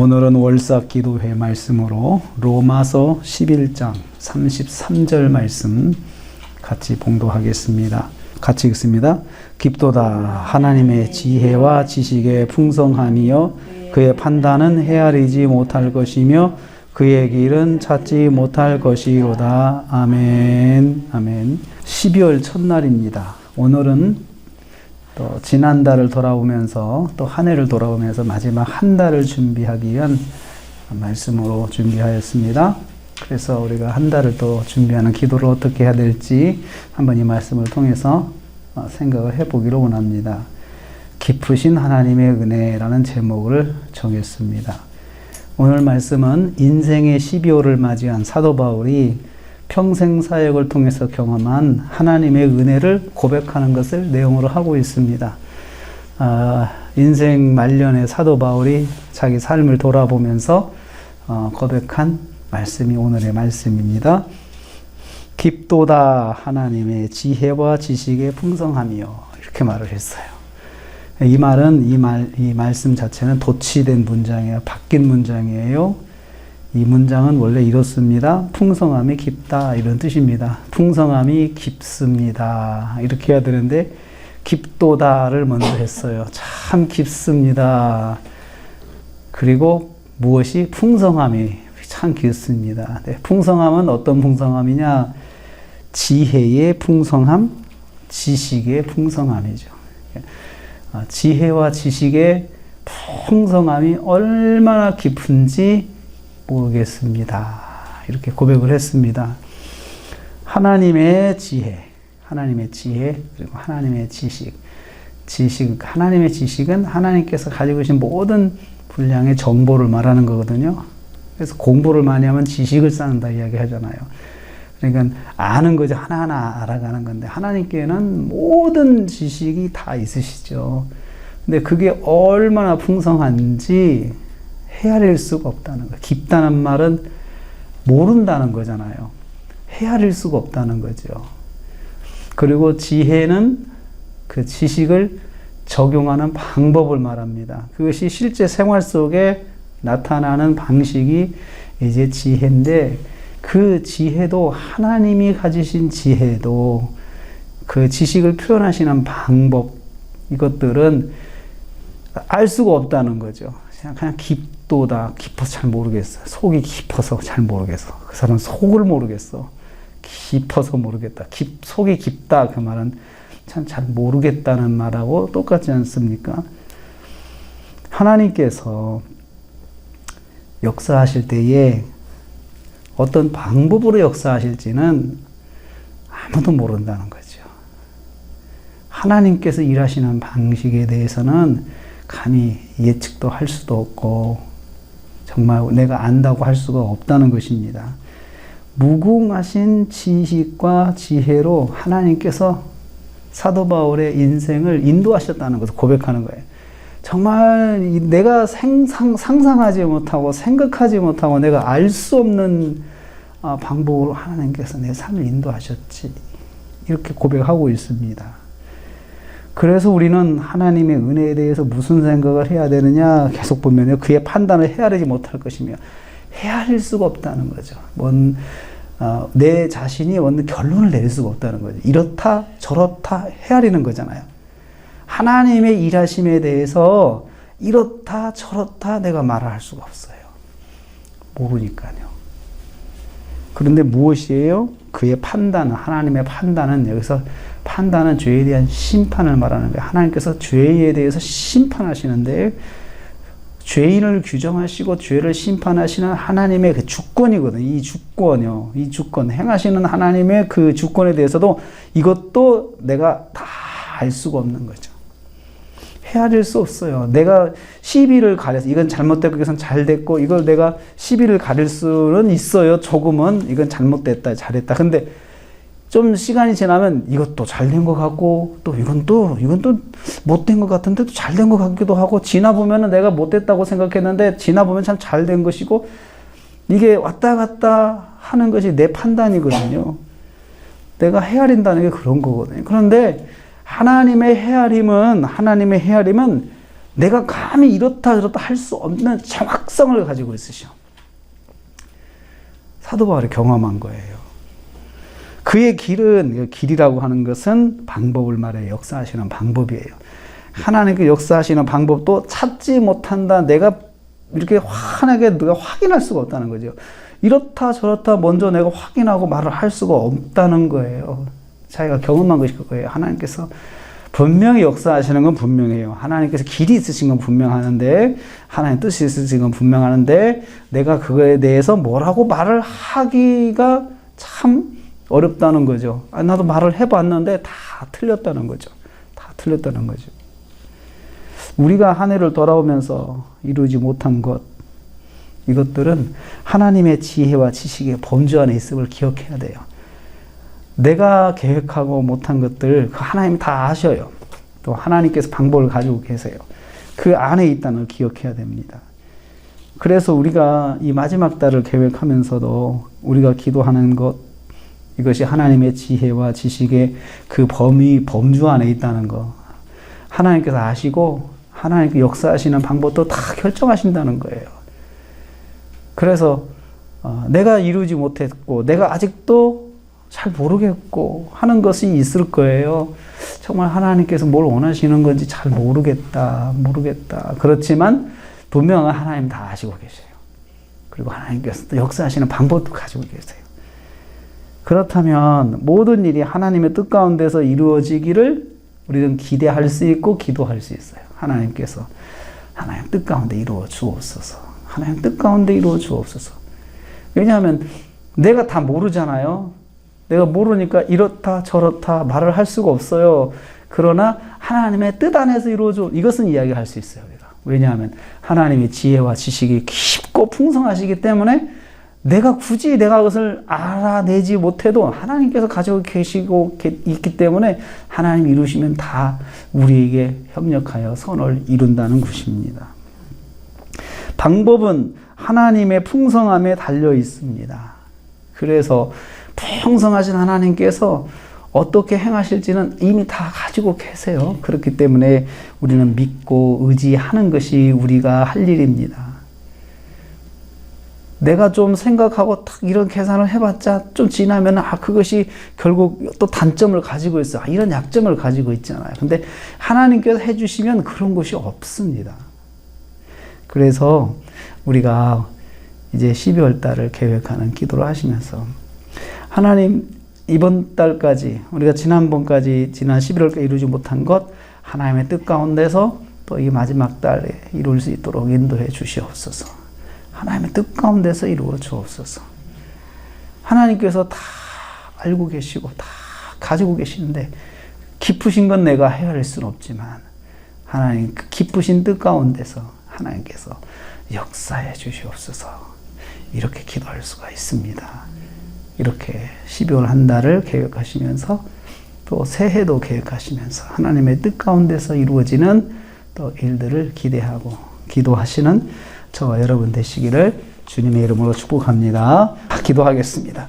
오늘은 월삭 기도회 말씀으로 로마서 11장 33절 말씀 같이 봉독하겠습니다. 같이 읽습니다. 깊도다 하나님의 지혜와 지식의 풍성함이여 그의 판단은 헤아리지 못할 것이며 그의 길은 찾지 못할 것이로다. 아멘. 아멘. 12월 첫날입니다. 오늘은 또 지난달을 돌아오면서 또 한 해를 돌아오면서 마지막 한 달을 준비하기 위한 말씀으로 준비하였습니다. 그래서 우리가 한 달을 또 준비하는 기도를 어떻게 해야 될지 한번 이 말씀을 통해서 생각을 해보기로 원합니다. 깊으신 하나님의 은혜라는 제목을 정했습니다. 오늘 말씀은 인생의 12호를 맞이한 사도 바울이 평생 사역을 통해서 경험한 하나님의 은혜를 고백하는 것을 내용으로 하고 있습니다. 인생 말년에 사도 바울이 자기 삶을 돌아보면서 고백한 말씀이 오늘의 말씀입니다. 깊도다 하나님의 지혜와 지식의 풍성함이요, 이렇게 말을 했어요. 이 말은 이 말씀 자체는 도치된 문장이에요. 바뀐 문장이에요. 이 문장은 원래 이렇습니다. 풍성함이 깊다, 이런 뜻입니다. 풍성함이 깊습니다, 이렇게 해야 되는데 깊도다를 먼저 했어요. 참 깊습니다. 그리고 무엇이? 풍성함이 참 깊습니다. 네, 풍성함은 어떤 풍성함이냐? 지혜의 풍성함, 지식의 풍성함이죠. 지혜와 지식의 풍성함이 얼마나 깊은지 모르겠습니다, 이렇게 고백을 했습니다. 하나님의 지혜, 그리고 하나님의 지식. 하나님의 지식은 하나님께서 가지고 계신 모든 분량의 정보를 말하는 거거든요. 그래서 공부를 많이 하면 지식을 쌓는다 이야기 하잖아요. 그러니까 아는 거죠. 하나하나 알아가는 건데 하나님께는 모든 지식이 다 있으시죠. 근데 그게 얼마나 풍성한지 헤아릴 수가 없다는 거예요. 깊다는 말은 모른다는 거잖아요. 헤아릴 수가 없다는 거죠. 그리고 지혜는 그 지식을 적용하는 방법을 말합니다. 그것이 실제 생활 속에 나타나는 방식이 이제 지혜인데, 그 지혜도 하나님이 가지신 지혜도 그 지식을 표현하시는 방법, 이것들은 알 수가 없다는 거죠. 그냥 깊도다. 깊어서 잘 모르겠어. 속이 깊어서 잘 모르겠어. 그 사람은 속을 모르겠어. 깊어서 모르겠다. 속이 깊다. 그 말은 참 잘 모르겠다는 말하고 똑같지 않습니까? 하나님께서 역사하실 때에 어떤 방법으로 역사하실지는 아무도 모른다는 거죠. 하나님께서 일하시는 방식에 대해서는 감히 예측도 할 수도 없고 정말 내가 안다고 할 수가 없다는 것입니다. 무궁하신 지식과 지혜로 하나님께서 사도 바울의 인생을 인도하셨다는 것을 고백하는 거예요. 정말 내가 상상하지 못하고 생각하지 못하고 내가 알 수 없는 방법으로 하나님께서 내 삶을 인도하셨지, 이렇게 고백하고 있습니다. 그래서 우리는 하나님의 은혜에 대해서 무슨 생각을 해야 되느냐 계속 보면요, 그의 판단을 헤아리지 못할 것이며 헤아릴 수가 없다는 거죠. 내 자신이 어느 결론을 내릴 수가 없다는 거죠. 이렇다 저렇다 헤아리는 거잖아요. 하나님의 일하심에 대해서 이렇다 저렇다 내가 말할 수가 없어요. 모르니까요. 그런데 무엇이에요? 그의 판단은, 하나님의 판단은, 여기서 판단은 죄에 대한 심판을 말하는 거예요. 하나님께서 죄에 대해서 심판하시는데, 죄인을 규정하시고 죄를 심판하시는 하나님의 그 주권이거든요. 이 주권, 행하시는 하나님의 그 주권에 대해서도 이것도 내가 다 알 수가 없는 거죠. 헤아릴 수 없어요. 내가 시비를 가려서 이건 잘못됐고 이것은 잘됐고, 이걸 내가 시비를 가릴 수는 있어요. 조금은 이건 잘못됐다, 잘했다. 근데 좀 시간이 지나면 이것도 잘된 것 같고, 또 이건 또 못된 것 같은데 또 잘된 것 같기도 하고, 지나보면은 내가 못됐다고 생각했는데 지나보면 참 잘된 것이고, 이게 왔다 갔다 하는 것이 내 판단이거든요. 내가 헤아린다는 게 그런 거거든요. 그런데 하나님의 헤아림은 내가 감히 이렇다 저렇다 할 수 없는 정확성을 가지고 있으셔. 사도 바울이 경험한 거예요. 그의 길은, 길이라고 하는 것은 방법을 말해요. 역사하시는 방법이에요. 하나님께 역사하시는 방법도 찾지 못한다. 내가 이렇게 환하게 내가 확인할 수가 없다는 거죠. 이렇다 저렇다 먼저 내가 확인하고 말을 할 수가 없다는 거예요. 자기가 경험한 것이 그거예요. 하나님께서 분명히 역사하시는 건 분명해요. 하나님께서 길이 있으신 건 분명하는데, 하나님 뜻이 있으신 건 분명하는데, 내가 그거에 대해서 뭐라고 말을 하기가 참 어렵다는 거죠. 나도 말을 해봤는데 다 틀렸다는 거죠. 다 틀렸다는 거죠. 우리가 한 해를 돌아오면서 이루지 못한 것, 이것들은 하나님의 지혜와 지식의 범주 안에 있음을 기억해야 돼요. 내가 계획하고 못한 것들 하나님이 다 아셔요. 또 하나님께서 방법을 가지고 계세요. 그 안에 있다는 걸 기억해야 됩니다. 그래서 우리가 이 마지막 달을 계획하면서도 우리가 기도하는 것, 이것이 하나님의 지혜와 지식의 그 범주 안에 있다는 거, 하나님께서 아시고 하나님께 역사하시는 방법도 다 결정하신다는 거예요. 그래서 내가 이루지 못했고 내가 아직도 잘 모르겠고 하는 것이 있을 거예요. 정말 하나님께서 뭘 원하시는 건지 잘 모르겠다. 그렇지만 분명히 하나님 다 아시고 계세요. 그리고 하나님께서 또 역사하시는 방법도 가지고 계세요. 그렇다면 모든 일이 하나님의 뜻 가운데서 이루어지기를 우리는 기대할 수 있고 기도할 수 있어요. 하나님께서 하나님 뜻 가운데 이루어 주옵소서. 하나님 뜻 가운데 이루어 주옵소서. 왜냐하면 내가 다 모르잖아요. 내가 모르니까 이렇다 저렇다 말을 할 수가 없어요. 그러나 하나님의 뜻 안에서 이루어져, 이것은 이야기할 수 있어요. 우리가. 왜냐하면 하나님의 지혜와 지식이 깊고 풍성하시기 때문에 내가 굳이 내가 그것을 알아내지 못해도 하나님께서 가지고 계시고 있기 때문에 하나님 이루시면 다 우리에게 협력하여 선을 이룬다는 것입니다. 방법은 하나님의 풍성함에 달려 있습니다. 그래서 풍성하신 하나님께서 어떻게 행하실지는 이미 다 가지고 계세요. 그렇기 때문에 우리는 믿고 의지하는 것이 우리가 할 일입니다. 내가 좀 생각하고 딱 이런 계산을 해봤자 좀 지나면 그것이 결국 또 단점을 가지고 있어. 이런 약점을 가지고 있잖아요. 근데 하나님께서 해주시면 그런 것이 없습니다. 그래서 우리가 이제 12월 달을 계획하는 기도를 하시면서 하나님 이번 달까지 우리가 지난 11월까지 이루지 못한 것 하나님의 뜻 가운데서 또 이 마지막 달에 이룰 수 있도록 인도해 주시옵소서. 하나님의 뜻 가운데서 이루어 주옵소서. 하나님께서 다 알고 계시고 다 가지고 계시는데 깊으신 건 내가 헤아릴 수는 없지만 하나님 그 깊으신 뜻 가운데서 하나님께서 역사해 주시옵소서. 이렇게 기도할 수가 있습니다. 이렇게 12월 한 달을 계획하시면서 또 새해도 계획하시면서 하나님의 뜻 가운데서 이루어지는 또 일들을 기대하고 기도하시는 저와 여러분 되시기를 주님의 이름으로 축복합니다. 기도하겠습니다.